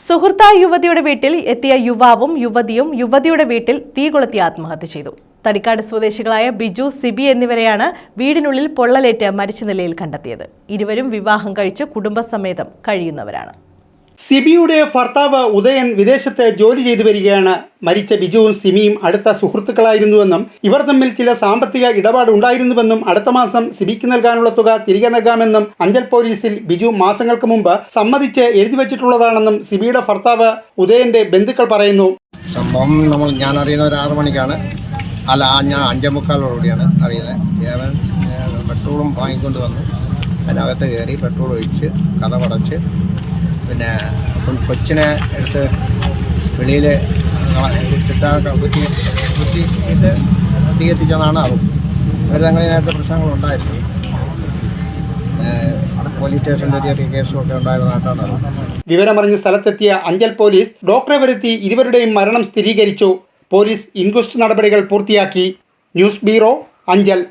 സുഹൃത്തായ യുവതിയുടെ വീട്ടിൽ എത്തിയ യുവാവും യുവതിയും യുവതിയുടെ വീട്ടിൽ തീ കൊളുത്തി ആത്മഹത്യ ചെയ്തു. തടിക്കാട് സ്വദേശികളായ ബിജു, സിബി എന്നിവരെയാണ് വീടിനുള്ളിൽ പൊള്ളലേറ്റ് മരിച്ച നിലയിൽ കണ്ടെത്തിയത്. ഇരുവരും വിവാഹം കഴിച്ച് കുടുംബസമേതം കഴിയുന്നവരാണ്. സിബിയുടെ ഭർത്താവ് ഉദയൻ വിദേശത്ത് ജോലി ചെയ്തു വരികയാണ്. മരിച്ച ബിജുവും സിമിയും അടുത്ത സുഹൃത്തുക്കളായിരുന്നുവെന്നും ഇവർ തമ്മിൽ ചില സാമ്പത്തിക ഇടപാട് ഉണ്ടായിരുന്നുവെന്നും അടുത്ത മാസം സിബിക്ക് നൽകാനുള്ള തുക തിരികെ നൽകാമെന്നും അഞ്ചൽ പോലീസിൽ ബിജു മാസങ്ങൾക്ക് മുമ്പ് സമ്മതിച്ച് എഴുതിവെച്ചിട്ടുള്ളതാണെന്നും സിബിയുടെ ഭർത്താവ് ഉദയന്റെ ബന്ധുക്കൾ പറയുന്നു. സംഭവം ഞാൻ അറിയുന്ന ഒരു 6 മണിക്കാണ്. ഞാൻ 5:45 അറിയുന്നത്. പെട്രോളും വാങ്ങിക്കൊണ്ട് വന്നു. അതിനകത്ത് കയറി പെട്രോൾ ഒഴിച്ച് കഥപടച്ച് പിന്നെ കൊച്ചിനെ എടുത്ത് വെളിയിൽ കുത്തിയിട്ട് തീ എത്തിച്ചതാണ്. അങ്ങനെ നേരത്തെ പ്രശ്നങ്ങളുണ്ടായിരുന്നു. പോലീസ് സ്റ്റേഷനിൽ ചെറിയ കേസുമൊക്കെ ഉണ്ടായിരുന്നതായിട്ടാണ് അറിയുന്നത്. വിവരമറിഞ്ഞ് സ്ഥലത്തെത്തിയ അഞ്ചൽ പോലീസ് ഡോക്ടറെ വരുത്തി ഇരുവരുടെയും മരണം സ്ഥിരീകരിച്ചു. പോലീസ് ഇൻക്വസ്റ്റ് നടപടികൾ പൂർത്തിയാക്കി. News bureau, Anchal.